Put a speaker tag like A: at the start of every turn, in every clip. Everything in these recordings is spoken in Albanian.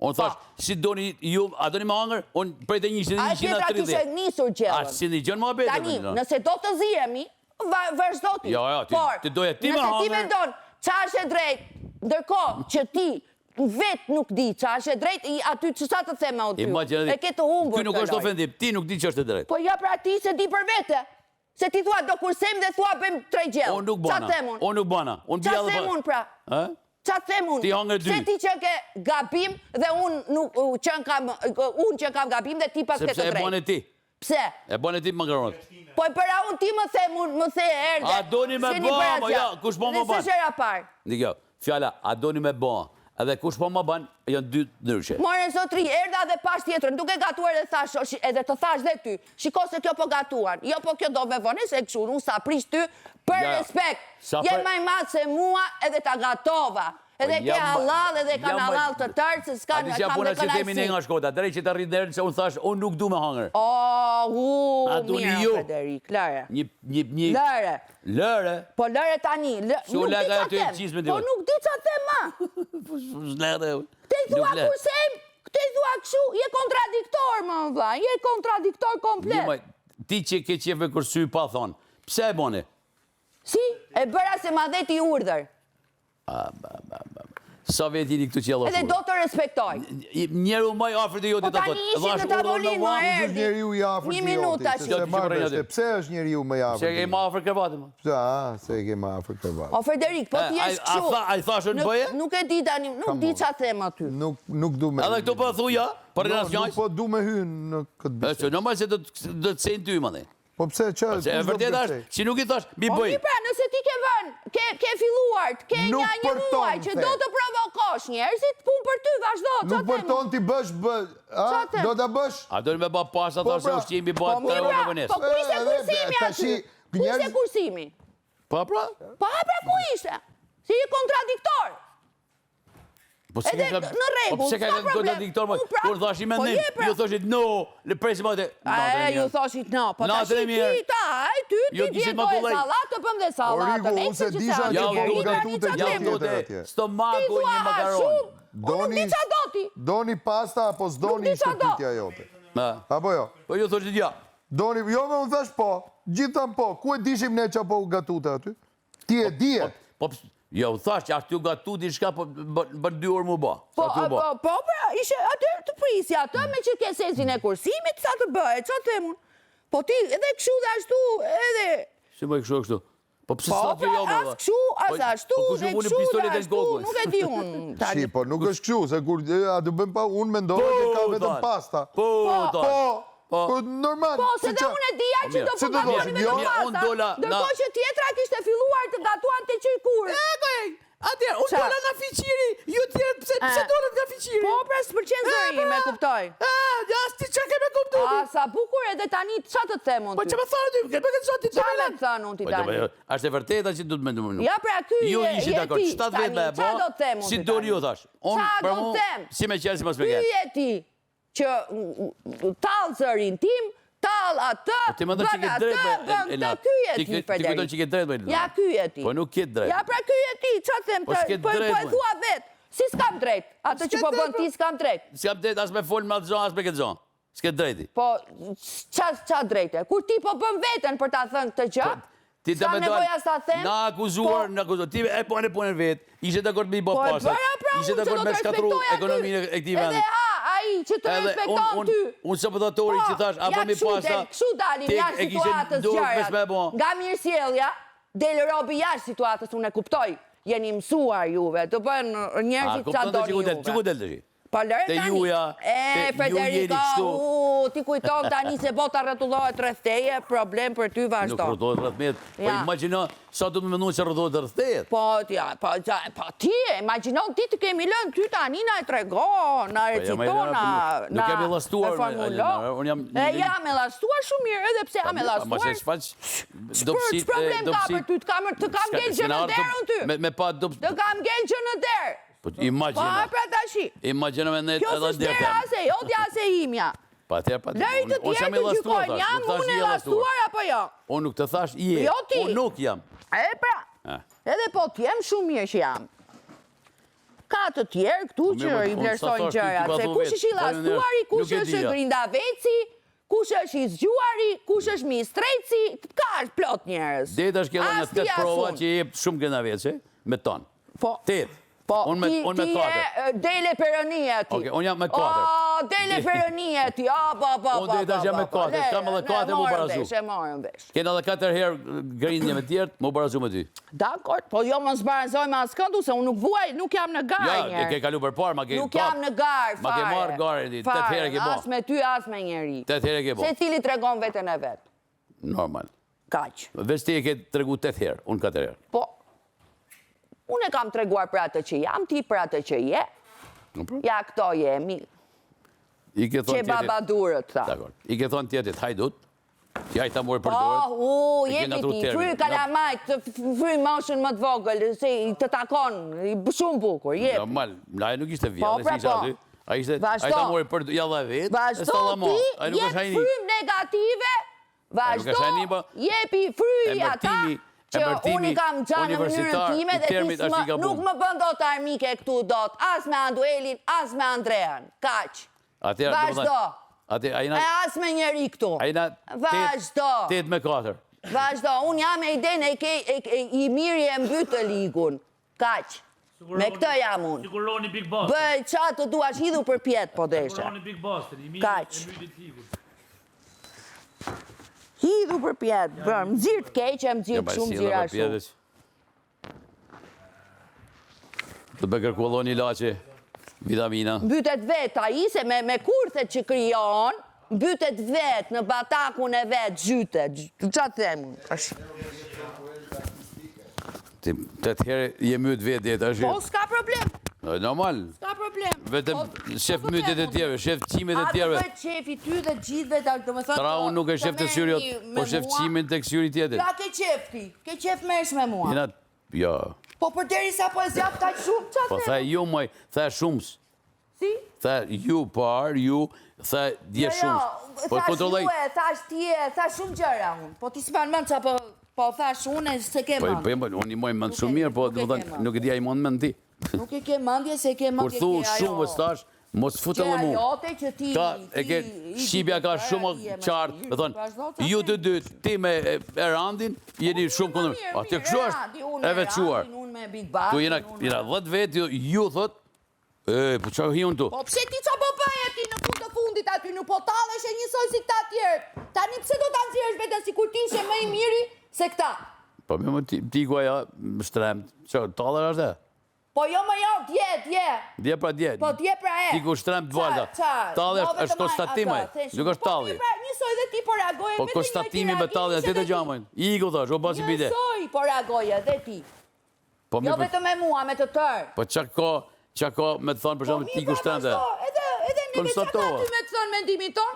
A: Unë thash, si doni ju, a doni me hangër? Unë prej të 130.
B: A tjetra kishe nisur gjellën.
A: A si një gjënë më abete.
B: Tani, nëse do të zihemi, vazhdo ti.
A: Jo, ti doja ti me hangër.
B: Nëse ti mendon, qa është e drejt, ndërkohë që ti vetë nuk di qa është e drejt, aty që sa të theme o ty, e ke të humbur.
A: Ty nuk është ofendim, ti nuk di që është e drejt.
B: Po ja pra ti se di për vete. Se ti thua do kursem dhe thua bëjmë 3 gjellë.
A: Unë nuk bana.
B: Qa themun pra? Qa themun? Se ti që ke gabim dhe unë që kam gabim dhe ti pas ke të drejt.
A: Sepse e bane ti.
B: Pse?
A: E bane ti më ngëronat.
B: Po e përa unë ti më the erdhe.
A: A doni me bo, ja, kush po më ban?
B: Dhe se shera par.
A: Ndikjo, fjalla, a doni me bo, edhe kush po më ban, janë 2 ndryshe.
B: More zotri, erdha dhe pas tjetër, duke gatuar edhe të thash dhe ty, shiko se kjo po gatuar, jo po kjo do me vëne se këshur, unë sa prish ty, për respekt, jem maj matë se mua edhe ta gatova. Edhe ke halal, edhe kanë halal të tërë, se s'ka në kam dhe
A: puna që temi ne
B: kënajsi.
A: nga Shkota, drejt që të rritë dherën se unë thash, unë nuk du me hangër.
B: Mirë, Frederik, lëre. Lëre.
A: Lëre?
B: Po lëre tani, nuk di qa tem. Po nuk di qa tem ma. Te thua kursem, te thua këshu, je kontradiktor, më vla, je kontradiktor komplet.
A: Ti që ke qef me kërsy pa thonë, pse e bone?
B: Si, e bëra se ma dhe ti urdhër.
A: Sa veti një këtu qëllë
B: edhe do të respektoj.
A: Njerë u maj afrë të jote të
B: tani ishim në tavolinë më erdi.
C: Njeri u i afrë të jote. Pse është njeri u më i afrë të jote?
A: Se ke ma afrë krevatë më.
C: Se ke ma afrë krevatë.
B: O Frederik, po ti jesh këshu.
A: A i thashën të bëje?
B: Nuk e di tani, nuk di qa them aty.
C: Nuk du me...
A: Edhe këtu për thuja, për relacionajs?
C: Nuk po du me hynë në këtë bisë.
A: Në majë se do të cejnë ty, më dhe.
C: Po pse që...
A: E vërtet është, që nuk i thash, mi bëj.
B: Po mi pra, nëse ti ke vënë, ke filluar, ke një muaj që do të provokosh njerëzit, pun për ty, vazhdo, qa
C: nuk për ton ti bësh, do të bësh?
A: A do në me ba pasa, thasë se ushqimi bëhet 3 orë në vënes.
B: Po ku ishte kursimi aty? Ku ishte kursimi?
A: Pa pra?
B: Pa pra ku ishte? Si je kontradiktor? Edhe në regull,
A: po pse ka kontradiktor më? Kur thashim me ndim, ju thoshit no, le presim atë.
B: Ju thoshit no, po tash ti vjen do e sallatë, bëm dhe sallatë.
C: Unë se disha që do gatute tjetër atje.
A: Stomaku një makaron.
B: Unë nuk di qa do ti.
C: Doni pasta apo s'doni shtëpitja jote? Apo jo?
A: Po ju thoshit ja.
C: Doni, jo me unë thash po, gjithan po. Ku e dishim ne që po gatute aty? Ti e dije.
A: Jo, thash që ashtu gatu di shka për 2 orë mu ba.
B: Po, pra, ishe aty të prisja, atë me që ke sensin e kursimit, sa të bëhe, qa të emun? Po ti, edhe këshu dhe ashtu, edhe...
A: Si më e këshu e kështu? Po pëse sa të jo më
B: as këshu, as ashtu, dhe këshu dhe ashtu, nuk e di unë.
C: Si, po nuk është këshu, se kur a të bëjmë pa, unë mendojë që ka vetëm pasta. Po, normal.
B: Po, se dhe unë e dija që do përgatuan vetëm pasta, ndërko që tjetra kishte filluar të gatuan të qyrkurë.
A: Atër, unë dola nga fiqiri, ju tjerë pse dolet nga fiqiri?
B: Po, pra së përqenë zëri, me kuptoj.
A: As ti që keme kuptu?
B: Sa bukur edhe tani, qa të themun
A: ti? Po që me thërë ty, keme këtë zotit të
B: melet? Qa me thënë unë ti tani?
A: Ashtë e vërteta që du të me në mënu.
B: Ja, pra, ky je ti, tani, qa do të themun ti tani?
A: Si dori ju thash?
B: Qa do të them?
A: Si me qenë, si mas me
B: Ky je ti, që talë zërin tim, talë atë, bën atë, bën të kyje ti, Frederik.
A: Ti këtën që ke drejt, me
B: ja kyje ti.
A: Po nuk ke drejt.
B: Ja pra kyje ti, qa them, po e thua vetë. Si s'kam drejt, atë që po bën ti s'kam drejt.
A: S'kam drejt, as me folë me atë zonë, as me këtë zonë. S'ke drejti.
B: Po, qa drejte? Kur ti po bën vetën për ta thënë këtë gjë, s'kam nevoja s'ta them.
A: Na akuzuar, ti e punën vetë, ishe të kërë me i bo pasat, ishe të kërë me shkatru ekonominë e këti vendit.
B: Që të respekton ty.
A: Unë së pëdhatori që thash, apo mi pasta,
B: këshu dalim jashtë situatës gjarat. Nga mirë sjellja, delë robi jashtë situatës, unë e kuptoj. Jeni mësuar juve, të bën njerëzit qa doni juve.
A: Që ku delë të shi?
B: Pa lërë tani. Frederika, ti kujton tani se bota rëtullohet rëtheje, problem për ty vazhdo.
A: Nuk rëtullohet rëthmet, po imagino sa du të me mënu që rëtullohet rëthejet.
B: Po ti, imagino ti të kemi lënë, ty tani na e tregon, na reciton,
A: nuk jam e lastuar.
B: Jam e lastuar shumë mirë, edhe pse jam e lastuar. Që problem ka për ty, të kam gjelë gjë në derë unë ty. Të kam gjelë gjë në derë.
A: Imagina.
B: Pa, pra tashi.
A: Imagina me ne edhe
B: kjo s'është ase, jo t'ja se imja. Lëri të tjerë të gjykojnë, jam unë e lastuar apo jo?
A: Unë nuk të thash je, unë nuk jam.
B: E pra, edhe po t'jem shumë mirë që jam. Ka të tjerë këtu që i vlerësojnë gjërat, se kush është i llastuari, kush është grindaveci, kush është i zgjuari, kush është mistreci, ka plot njerëz.
A: Deta është kjo në 8 prova që jep shumë grindaveci, me ton. 8.
B: Po,
A: unë me
B: ti je Dele Perënia ti.
A: Okej, unë jam me 4.
B: Dele Perënia ti,
A: Unë deta është jam me 4, kam edhe 4 mu barazu.
B: E marrëm vesh.
A: Kena edhe 4 herë grindje me tjertë, mu barazu me ty.
B: Dakor, po jo më zbarazoj me askëndu, se unë nuk vuaj, nuk jam në garë
A: Ja,
B: njerë.
A: ke kalu për parë, ma ke
B: Nuk jam në garë, fare.
A: Ma ke marrë garë, 8 herë ke bo.
B: As me ty, as me njeri.
A: 8 herë ke bo.
B: Se cili tregon veten e vetë.
A: Normal.
B: Kaq.
A: Veç ti e ke tregu 8 herë, unë 4 herë.
B: Po, unë e kam treguar për atë që jam, ti për atë që je. Ja, këto jemi. Që babadurët, tha.
A: Dakor. I ke thonë tjetit, hajdut, ja i ta morë për
B: dorë.
A: Po,
B: jepi ti, fry kalamajt, fry moshën më të vogël, se i të takon, shumë bukur, jepi.
A: Normal, ajo nuk ishte vjallë, si isha aty. A i ta morë për jalla vetë,
B: vazhdo ti, jetë frym negative, vazhdo, jepi fry ata, që unë i kam gjanë në mënyrën time dhe ti nuk më bëndo të armike këtu dot, as me Anduelin, as me Andrean, kaq. Vazhdo. E as me njeri këtu. Vazhdo.
A: 8-4.
B: Vazhdo. Unë jam e idejnë i mirë e mbytë të ligun. Kaq. Me këtë jam unë.
D: Siguroni Big Boss.
B: Bëj qatë të duash hidhu për pjetë, po desha.
D: Siguroni Big Boss.
B: Kaq. Hidhu për pjetë. Më zirë të keqë, më zirë shumë zira shumë.
A: Të be kërkulloni ilaçe. Vitamina.
B: Mbytet vetë a i, se me kurthet që kryon, mbytet vetë në batakun e vetë, gjytet. Qa të themë?
A: 8 herë je myt vetë jetë, është?
B: Po, s'ka problem.
A: Normal.
B: S'ka problem.
A: Vetëm shef mytet e tjerëve, shef qimet e tjerëve.
B: Atë qefi ty dhe gjithve, do me thotë...
A: Tra unë nuk e shef të syriot, po shef qimin të kësyri tjetër.
B: Ja, ke qef ti. Ke qef mesh me mua.
A: Jena, jo.
B: Po për deri sa po e zjap ka shumë, qa
A: Po tha ju moj, tha shumës.
B: Si?
A: Tha ju par, ju, tha dje shumës.
B: Po kontrolloj. Thash tje, thash shumë gjëra unë. Po ti s'pan mend qa po thash unë se ke mend.
A: Po unë i moj mend shumë mirë, po nuk e di a i mund mend ti.
B: Nuk e ke mendje se ke mendje.
A: Kur thu shumës thash, mos futë edhe mu. Shqipja ka shumë qartë, dhe thonë, ju të dy, ti me Erandin, jeni shumë këndër. A të kështu është e veçuar. Tu jena 10 vetë, ju thot, po që hi unë tu?
B: Po pse ti qa po bëje ti në fund të fundit aty, nuk po talësh e njësoj si këta tjerë. Tani pse do të nëzirësh vete si kur ti ishe më i miri se këta?
A: Po me më ti ku aja shtremt, që talër është e?
B: Po jo më jo, dje.
A: Dje pra dje.
B: Po dje pra e.
A: Ti ku shtremt të valda. Talë është konstatime, nuk është talë.
B: Po njësoj dhe ti po reagoje.
A: Po konstatimi me talë, ti të gjamojnë. I ku thash, o basi bide.
B: Njësoj po reagoje dhe ti. Jo vetëm me mua, me të tërë.
A: Po qa ka me të thonë për shumë ti ku shtremt e?
B: Edhe neve që ka ty me të thonë mendimin tonë.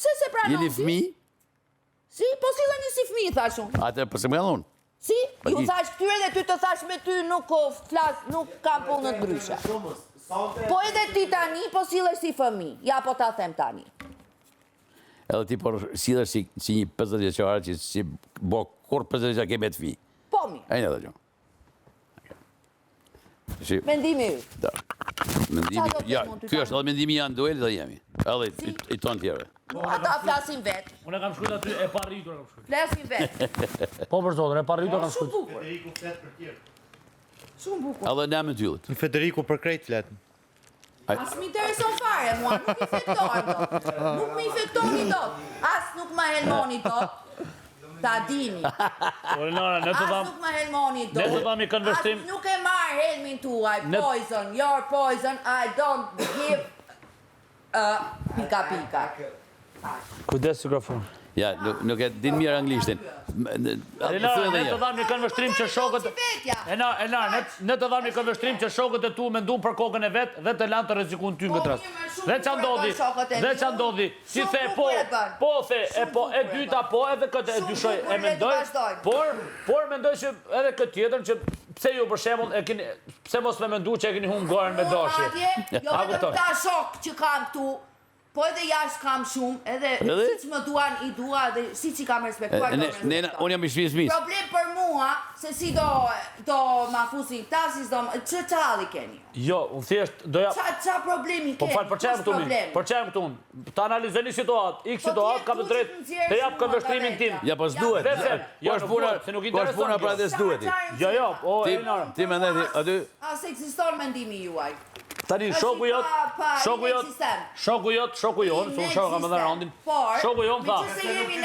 B: Pse se pranon ti?
A: Jeni fmi?
B: Si, po si dhe një si fmi, thash unë.
A: Ate, përse më gëllon?
B: Si, ju thash këtyre dhe ty të thash me ty nuk flas, nuk kam punë në ndryshe. Po edhe ti tani, po silësh si fëmi. Ja, po ta them tani.
A: Edhe ti po silësh si një 50 vjeçare që si bo kur 50 vjeçare ke me të fmi.
B: Po mi.
A: E një dhe gjo.
B: Mendimi ju.
A: Kjo është edhe mendimi janë duel dhe jemi. Edhe i tonë tjere.
B: Ata flasin vetë.
D: Unë e kam shkujt aty e parritur kam shkujt.
B: Flasin vetë.
D: Po për zotën, e parritur kam
B: Shumë
D: shkujt.
B: bukur. Shumë bukur.
A: Edhe ne me t'yllit.
E: Në Federiku për krejt fletën.
B: As mi intereson fare mua, nuk i fektoni dot. Nuk mi fektoni dot. As nuk ma helmoni dot. Ta dini. As nuk ma helmoni dot.
D: Ne të dhami kënvështrim.
B: As nuk e marrë helmin tuaj. Poison, your poison, I don't give pika.
D: Kujdes mikrofon.
A: Ja, nuk e din mirë anglishtin.
D: Ne të dhami kënvështrim që shokët... Ne të dhami kënvështrim që shokët e tu me ndu për kokën e vetë dhe të lanë të rezikun ty në këtë rast. Dhe që ndodhi, si the po the, e dyta po, edhe këtë e dyshoj, e mendoj, por mendoj që edhe këtë tjetër që pse ju për shemull, pse mos me mendu që e keni hunë gorën me dashje.
B: Jo vetëm ta shok që kam këtu, Po edhe jashtë kam shumë, edhe si që më duan, i dua, dhe si që kam respektuar, do respektuar.
A: Unë jam i shmismis.
B: Problem për mua, se si do ma fusin tasis, që qalli keni?
D: Jo, unë thjesht, doja...
B: Qa problemi keni?
D: Po falë, për që e më këtu unë? Ta analizeni situatë, ik situatë, kam të drejtë, të japë këndvështrimin tim.
A: Ja, po s'duhet. është puna pra dhe s'duhet.
D: Jo, o, Elinara.
A: Ti me ndeti, aty...
B: As eksiston mendimi juaj.
D: Tani, shoku jot, shoku jonë, se unë shoku ka më dhe randin, shoku jonë tha,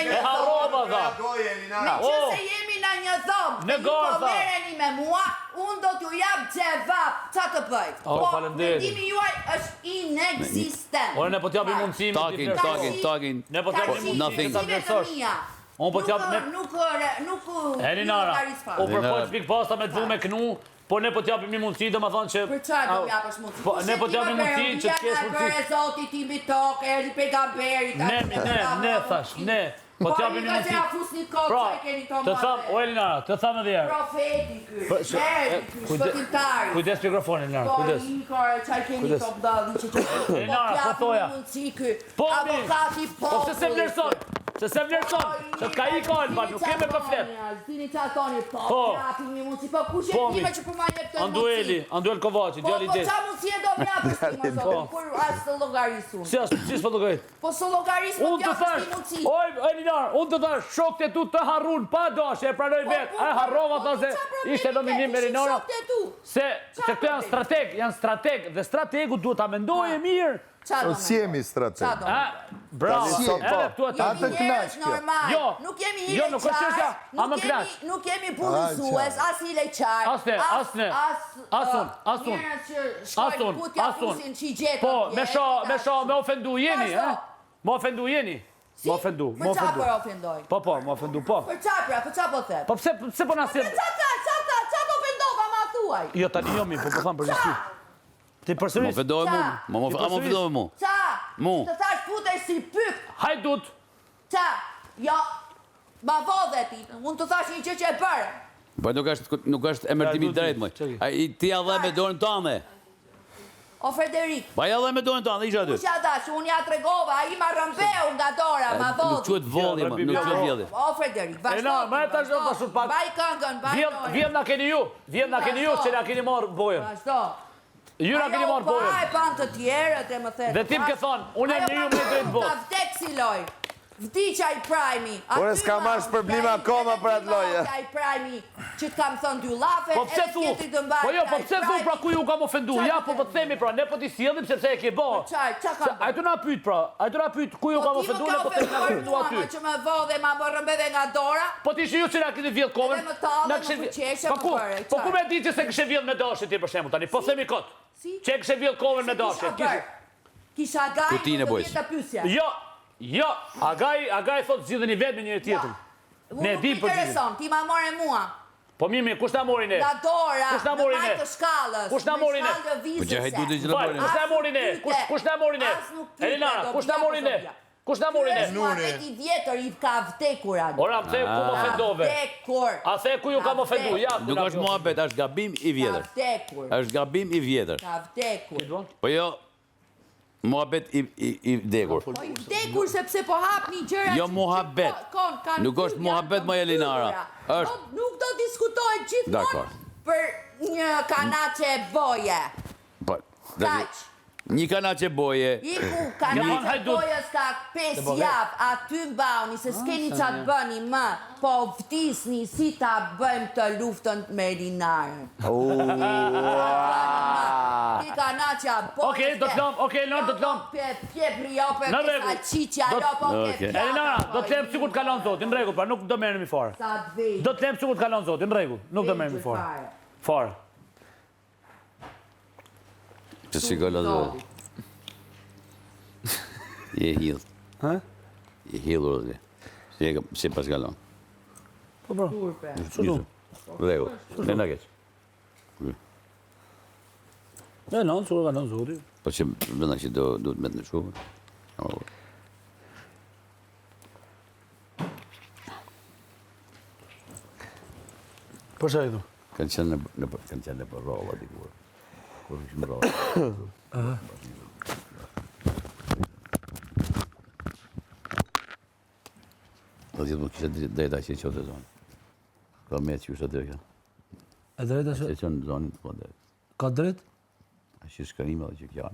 D: e harrova tha.
B: Me që se jemi në një dhomë,
D: në garë tha.
B: Mereni me mua, unë do t'ju jap gjevap, qa të bëj? Po, mendimi juaj është inexistent.
D: Ore, ne po t'japim mundësi me t'i flerësosh.
A: Talking.
D: Ne po t'japim mundësi me t'a flerësosh. Unë po t'japim...
B: Nuk...
D: Elinara, u përpojnë spik pasta me t'vu me kënu, po ne po t'japim një mundësi, dhe më thonë që...
B: Për qarë do m'japësh mundësi?
D: Ne po t'japim mundësi që t'kesh mundësi...
B: Kërë zotit i mbi tokë, erdi pejgamberi...
D: Ne, thash, ne. Po t'japim një mundësi... Pra, të thamë, o Elinara, të thamë edhe herë.
B: Profeti kërë, shpëtimtari.
D: Kujdes mikrofonin, Elinara, kujdes.
B: Po, i kërë, qaj keni top dalli që që...
D: Elinara, po thoja. Po,
B: avokati,
D: po se se vlerëson. Se se vlerëson, se t'ka i kojnë, pa nuk keme për flet.
B: Dini qa toni, po, japim një mundësi, po kush e time që për ma jep të mundësi?
D: Anduel Kovaci, djali
B: Po
D: gjesë.
B: qa mundësi e do mjapës ti më zote, kur asë të logarisun?
D: Si s'po të gëjt?
B: Po së logaris më
D: Unë të
B: t'japës ti
D: thash,
B: mundësi.
D: oj, Elinar, unë të thash, shok të tu të harrun, pa dosh, e pranoj vetë, e harrova ta se ishte nominim me Elinara. Se këto janë strateg, dhe strategu duhet ta mendoje mirë.
C: Si jemi strateg?
D: Bravo, edhe këtu atë.
C: Atë knaq kjo.
D: Jo,
B: nuk jemi
D: jo,
B: hile
D: nuk është çështja, a më knaq.
B: Nuk jemi punësues, as hile qaj.
D: Asne. Po, me ofendu jeni, me ofendu jeni. Më ofendu.
B: Për qa për ofendoj?
D: Po, më ofendu, po.
B: Për qa pra, për qa po the?
D: Po pse po na sjell?
B: Qa të ofendova ma thuaj?
D: Jo, tani jo mi, po thamë për njësi. Ti përsëris.
A: Më ofendohe mu. Më ofendohe mu.
B: Qa?
A: Mu.
B: Të thash futej si pyk.
D: Hajdut.
B: Qa? Jo, ma vodhe ti. Unë të thash një që e bërë.
A: Po nuk është emërtimi drejt, moj. Ti ja dhe me dorën tane.
B: O Frederik.
A: Pa ja dhe me dorën tane, isha aty.
B: Kusha dash, unë ja tregova, a i ma rëmbeu nga dora, ma vodhi.
A: Nuk quet vodhi, nuk quet vjedhi.
B: O Frederik, vazhdo.
D: Ma e ta zhdo të shumë pak.
B: Baj këngën, baj dojën.
D: Vjem na keni ju, që na keni marë bojën.
B: Vazhdo.
D: Ju na keni marë bojën.
B: Pa e pan të tjerët e më thërë.
D: Dhe tim ke thonë, unë e një ju me drejtë botë.
B: Ta vdek si loj. Vdiqa i prajmi.
C: Ore s'ka marrë shpërblima akoma për atë lojë.
B: Vdiqa i prajmi që t'kam thënë dy lafe,
D: Po pse thu? Po pse thu pra ku ju kam ofendu? Ja, po të themi pra, ne po t'i sjellim sepse e ke bo.
B: Qa kam bërë?
D: Ajtu na pyt pra, ajtu na pyt ku ju kam ofendu, ne po të themi ofendu aty.
B: Që me vodhe, ma më rëmbeve nga dora.
D: Po t'ishtë ju që na keni vjedh kohën.
B: Edhe më tallë, më përqeshe, më bëre.
D: Po ku me di që se kështë vjedh me dashje ti për shembull tani? Po themi kot. Që kështë vjedh kohën me dashje.
B: Kisha gaj,
A: Kutine
B: më do
A: bojës.
B: vjetë të pysja.
D: Jo, Agaj thot zgjidheni vetë me njëri tjetrin. Ne
B: Nuk
D: di
B: më
D: për
B: intereson, ti ma more mua.
D: Po mimi, kush na mori ne?
B: Nga dora,
D: Kush na
B: në
D: mori ne?
B: majtë të shkallës.
D: Kush na mori ne?
A: Po gjë hajdu dhe që në
D: Vaj,
A: mori
D: kush na mori ne? Kush na mori ne? Elinara, kush na mori ne? Kush na mori ne?
B: Muhamet i vjetër i ka vdekur anë.
D: Ora, pse ku më ofendove?
B: Vdekur.
D: A the ku ju kam ofendu? Ja,
A: Nuk është muhabet, është gabim i
B: Ka
A: vjetër.
B: vdekur.
A: Është gabim i vjetër.
B: Ka vdekur.
A: Po jo, muhabet i vdekur.
B: Po i vdekur sepse po hap një gjëra.
A: Jo muhabet. Nuk është muhabet më Elinara. Është
B: Nuk do diskutojnë
A: Dakor.
B: gjithmonë për një kanaçe boje.
A: po.
B: Kaq.
A: Një kanaçe boje.
B: Iku kanaçe bojës ka 5 javë, aty mbauni, se s'keni qa të bëni më, po vdisni si ta bëjmë të luftën me Elinarën. Ti kanaçja bojës.
D: Okej, do të lëm.
B: Pjepri jope,
D: Në
B: pesa
D: rregull.
B: qiqja, jo po ke pjapë.
D: Elinara, do të lëm sikur të kalon zoti, në rregull, pra nuk do merremi fare.
B: Sa të vej.
D: Do të lëm sikur të kalon zoti, në rregull, nuk do merremi fare. Fare.
A: Që si gëllë dhe. Je hill.
D: Ha?
A: Je hillur dhe. Si pas gallon.
D: Po bro.
A: Gjithë. Rego. Ne na keq.
D: Ne non, çu kalon zoti.
A: Po që vëna që do të met në shumë.
D: Po sa i do?
A: Kanë qenë në rrova dikur. Kur ishim rrova. Do t'jetë më kishte drejta që qote zonë. Ka me që është atë kjo.
E: E drejta
A: Që që në zonin, po drejt.
E: Ka drejt?
A: A që shkërime dhe që kjo.